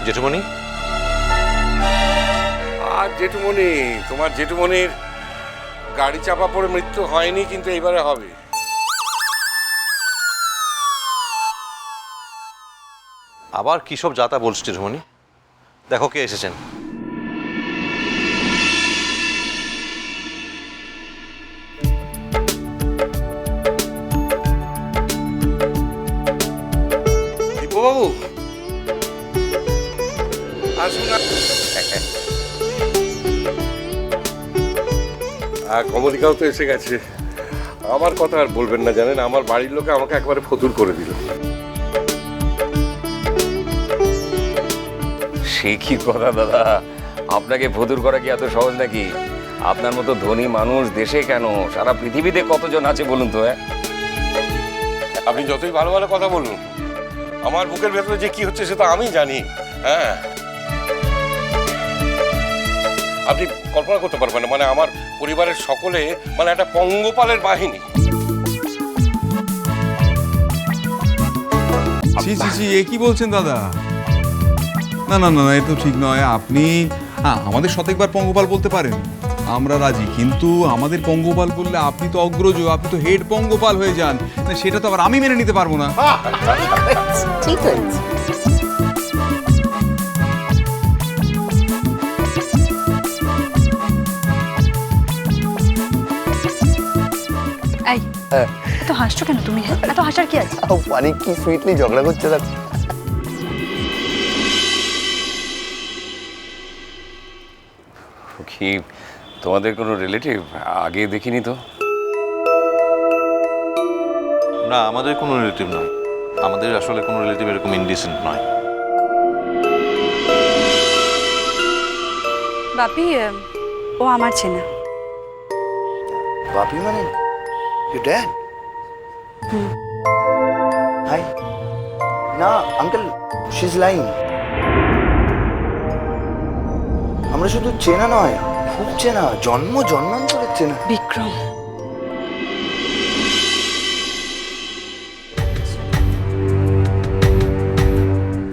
জেঠুমণি, আর জেঠুমণি, তোমার জেঠুমণির গাড়ি চাপা পড়ে মৃত্যু হয়নি, কিন্তু এইবারে হবে। আবার কি সব যাতা বলছে জেঠুমণি? দেখো কে এসেছেন। দীপুবাবু আসুন। আর কমলিকাও তো এসে গেছে। আমার কথা আর বলবেন না, জানেন আমার বাড়ির লোকে আমাকে একবারে ফতুর করে দিল। সে কি কথা দাদা, আপনাকে ফতুর করা কি এত সহজ নাকি? আপনার মতো ধনী মানুষ দেশে কেন, সারা পৃথিবীতে কতজন আছে বলুন তো। আপনি যতই ভালো ভালো কথা বলুন, আমার বুকের ভেতরে যে কি হচ্ছে সে তো আমি জানি। হ্যাঁ, আপনি কল্পনা করতে পারবেন না, মানে আমার পরিবারের সকলে মানে একটা পঙ্গপালের বাহিনী। জি জি জি, এ কি বলছেন দাদা? না না না, এ তো ঠিক নয়। আপনি আমাদের শতেকবার পঙ্গপাল বলতে পারেন, আমরা রাজি, কিন্তু আমাদের পঙ্গপাল বললে আপনি তো অগ্রজ, আপনি তো হেড পঙ্গপাল হয়ে যান। না, সেটা তো আবার আমি মেনে নিতে পারবো না। ঠিক হয়েছে। এই এত হাসছো কেন তুমি? এত হাসার কি আছে? পানি কি সুইটলি ঝগড়া করছে না? কি তোমাদের কোনো রিলেটিভ আগে দেখিনি তো? না, আমাদের কোনো রিলেটিভ নয়। আমাদের আসলে কোনো রিলেটিভ এরকম ইনডিসেন্ট নয়। বাপি, ও আমার চেনা। বাপি মানে ইউ ড্যাড? হাই। না আঙ্কেল, শি ইজ লাইং। আমরা শুধু চেনা নয়, খুব চেনা, জন্মান্তরের চেনা। বিক্রম,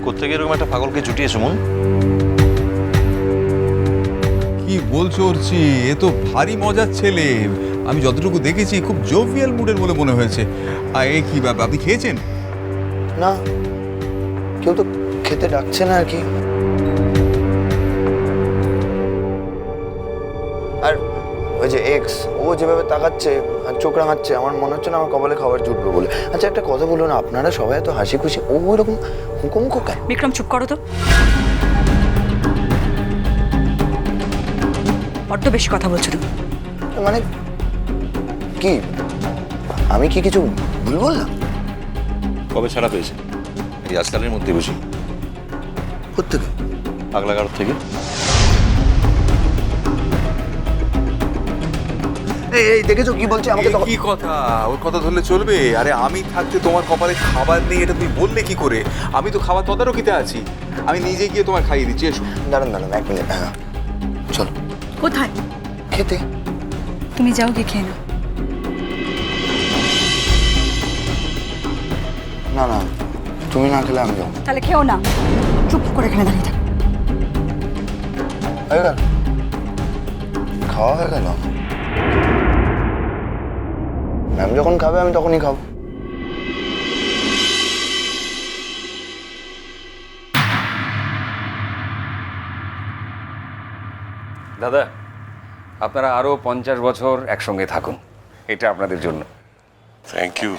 কোত্থেকে এরকম একটা পাগলকে জুটিয়েছে মন? কি বলছো অর্চি? এ তো ভারী মজার ছেলে। আমি যতটুকু দেখেছি খুব জোভিয়াল মুডের বলে মনে হয়েছে। আর এ কি ব্যাপার, আপনি খেয়েছেন? না, কেউ তো খেতে ডাকছে না আর কি। আর ওই যে এক্স, ও যেভাবে তাকাচ্ছে আর চোখ রাঙাচ্ছে, আমার মনে হচ্ছে না আমার কপালে খাবার জুটবে বলে। আচ্ছা একটা কথা বলুন, আপনারা সবাই এত হাসি খুশি, ও ওইরকম হুকুমুখো কেন? বিক্রম চুপ করো তো। বড্ড বেশি কথা বলছো তুমি। মানে কি, আমি কি কিছু ভুল বললাম? কবে ছাড়া পেয়েছে? এই আজকালের মধ্যে বুঝি? কোত্থেকে? পাগলাগারদ থেকে। এই দেখেছো কি বলছে আমাকে? কি কথা? ওর কথা ধরলে চলবে? আরে আমি থাকতে তোমার কপালে খাবার নেই এটা তুমি বললে কি করে? আমি তো খাবার তদারকিতে আছি, আমি নিজে গিয়ে তোমার খাইয়ে দিচ্ছি। এসো। দাঁড়ান দাঁড়ান এক মিনিট। হ্যাঁ চলো। কোথায়? খেতে। তুমি যাও, গিয়ে খেয়ে নাও। না না, তুমি না খেলে আমি যাবো। তাহলে খেও না, চুপ করে এখানে দাঁড়িয়ে থাক। হয়ে গেল, খাওয়া হয়ে গেল। ম্যাম যখন খাবে আমি তখনই খাবো। দাদা, আপনারা আরো 50 বছর একসঙ্গে থাকুন, এটা আপনাদের জন্য। Thank you.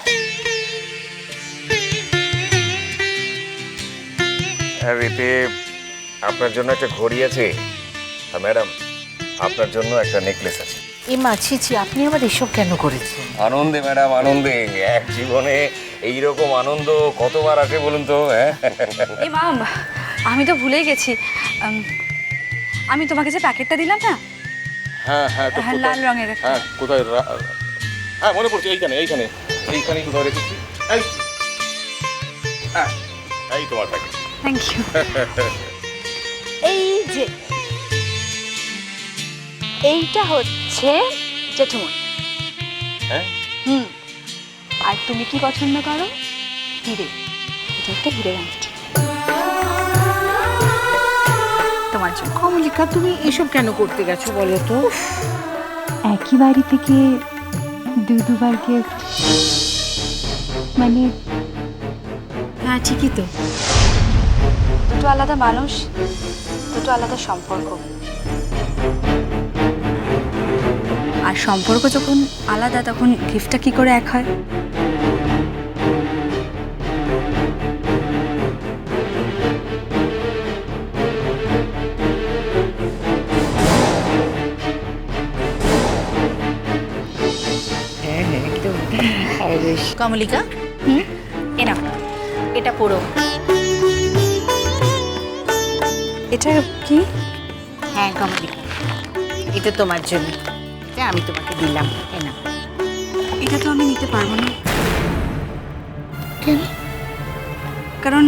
আর এতে আপনার জন্য একটা ঘড়ি আছে, আর ম্যাডাম আপনার জন্য একটা নেকলেস আছে। মা ছি ছি, আপনি আবার এসব কেন করেছেন? আনন্দে ম্যাডাম, আনন্দে। এক জীবনে এইরকম আনন্দ কতবার আসে বলুন তো? হ্যাঁ এই মা, আমি তো ভুলেই গেছি। আমি তোমাকে যে প্যাকেটটা দিলাম না, হ্যাঁ হ্যাঁ, তো হ্যাঁ, লাল রঙের একটা। হ্যাঁ কোথায়? হ্যাঁ মনে পড়ছে, এইখানে এইখানে এইখানেই কোথাও রেখেছি। এই হ্যাঁ, এই তোমার প্যাকেট। Thank you. এই যে এইটা হচ্ছে জেঠুমন। হ্যাঁ, আর তুমি কি পছন্দ করো? হিরে। এটা একটা হিরে আংটি। আচ্ছা কমলিকা, তুমি এসব কেন করতে গেছো বলো তো? একই বাড়ি থেকে দুবার গিফট, মানে হ্যাঁ ঠিকই তো। দুটো আলাদা মানুষ, দুটো আলাদা সম্পর্ক। আর সম্পর্ক যখন আলাদা তখন গিফটটা কি করে এক হয়? হ্যাঁ হ্যাঁ একদম। কমলিকা, এ নাও, এটা পড়ো। এটা কি? হ্যাঁ কমলিকা, এটা তোমার জন্য, এটা আমি তোমাকে দিলাম, এ নাও। এটা তো আমি নিতে পারবো না। কেন? কারণ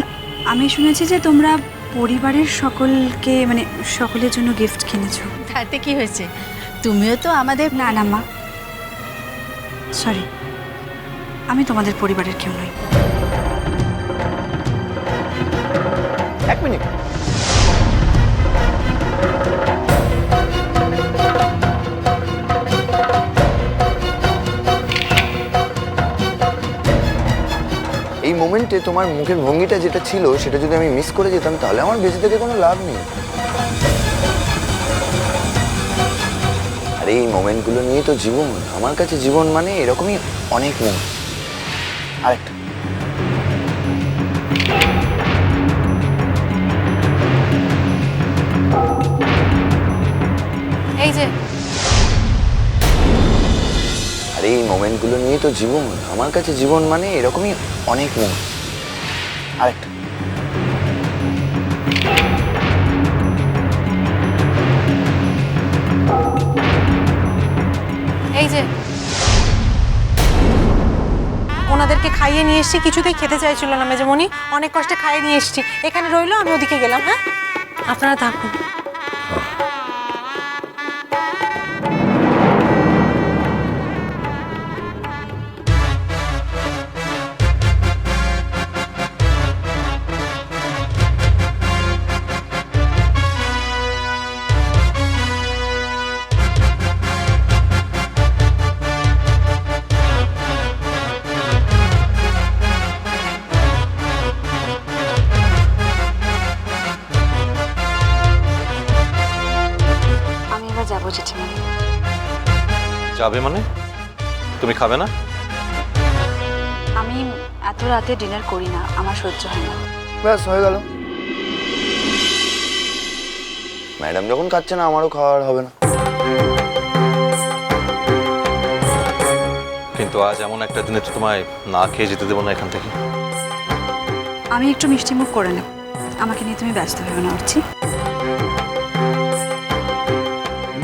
আমি শুনেছি যে তোমরা পরিবারের সকলকে, মানে সকলের জন্য গিফট কিনেছো। তাতে কি হয়েছে, তুমিও তো আমাদের। না না মা, সরি, আমি তোমাদের পরিবারের কেউ নই। এক মিনিট, এই মোমেন্টে তোমার মুখের ভঙ্গিটা যেটা ছিল সেটা যদি আমি মিস করে যেতাম তাহলে আমার বেঁচে থেকে কোনো লাভ নেই। আর এই মোমেন্টগুলো নিয়ে তো জীবন, আমার কাছে জীবন মানে এরকমই অনেক মোমেন্ট। আরেকটা, এই যে আর এই মোমেন্টগুলো নিয়ে তো জীবন, আমার কাছে জীবন মানে এরকমই অনেক মোমেন্ট। আরেকটা, এই যে ওনাদেরকে খাইয়ে নিয়ে এসেছি, কিছুতেই খেতে চাইছিল না মেজমণি, অনেক কষ্টে খাইয়ে নিয়ে এসেছি। এখানে রইলো, আমি ওদিকে গেলাম। হ্যাঁ আপনারা থাকুন। আমি এবার যাবো জেঠিমণি। যাবে মানে? তুমি খাবে না? আমি এত রাতে ডিনার করি না, আমার সহ্য হয় না। ব্যাস হয়ে গেল। ম্যাডাম যখন খাচ্ছে না আমারও খাওয়ার হবে না। কিন্তু আজ এমন একটা দিনে তো তোমায় না খেয়ে যেতে দেবো না এখান থেকে। আমি একটু মিষ্টি মুখ করে নেব, আমাকে নিয়ে তুমি ব্যস্ত ভেবে না উঠছি।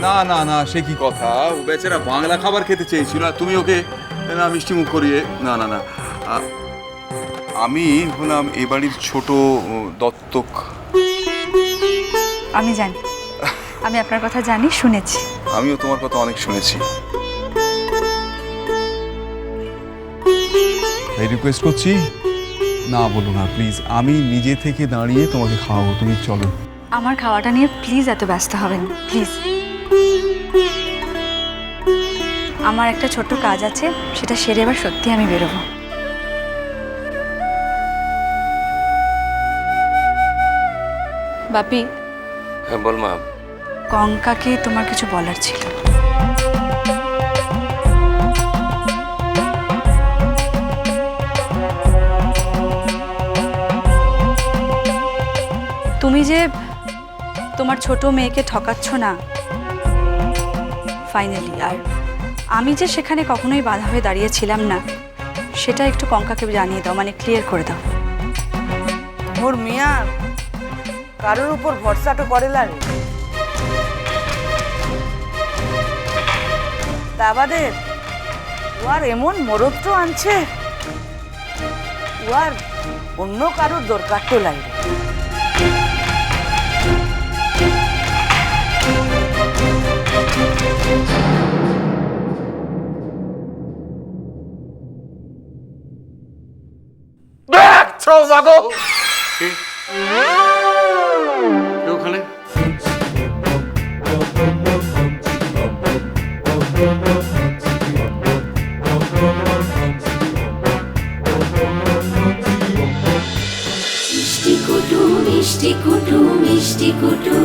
না না না, সে কি কথা, ও বেচারা বাংলা খাবার খেতে চেয়েছিল আর তুমি ওকে না মিষ্টি মুখ করিয়ে। না না না, আমি হলাম এ বাড়ির ছোট দত্তক। আমি জানি, আমি আপনার কথা জানি, শুনেছি। আমিও তোমার কথা অনেক শুনেছি। তাই রিকোয়েস্ট করছি, না বলো না প্লিজ, আমি নিজে থেকে দাঁড়িয়ে তোমাকে খাওয়াবো, তুমি চলো। আমার খাওয়াটা নিয়ে প্লিজ এত ব্যস্ত হবেন, প্লিজ। আমার একটা ছোট্ট কাজ আছে, সেটা সেরে এবার সত্যি আমি বেরোবো। বাপি, হ্যাঁ বল মা। কঙ্কাকে তোমার কিছু বলার ছিল। তুমি যে তোমার ছোট মেয়েকে ঠকাচ্ছ না ফাইনালি, আর আমি যে সেখানে কখনোই বাধা হয়ে দাঁড়িয়েছিলাম না, সেটা একটু কঙ্কাকে জানিয়ে দাও, মানে ক্লিয়ার করে দাও। মোর মিয়া কারোর উপর ভরসাটা করে লাগে, তা বাদে ওয়ার এমন মরত্ব আনছে, ওয়ার অন্য কারোর দরকার তো লাগে। ওখানে মিষ্টি কুটু মিষ্টি কুটু মিষ্টি কুটু।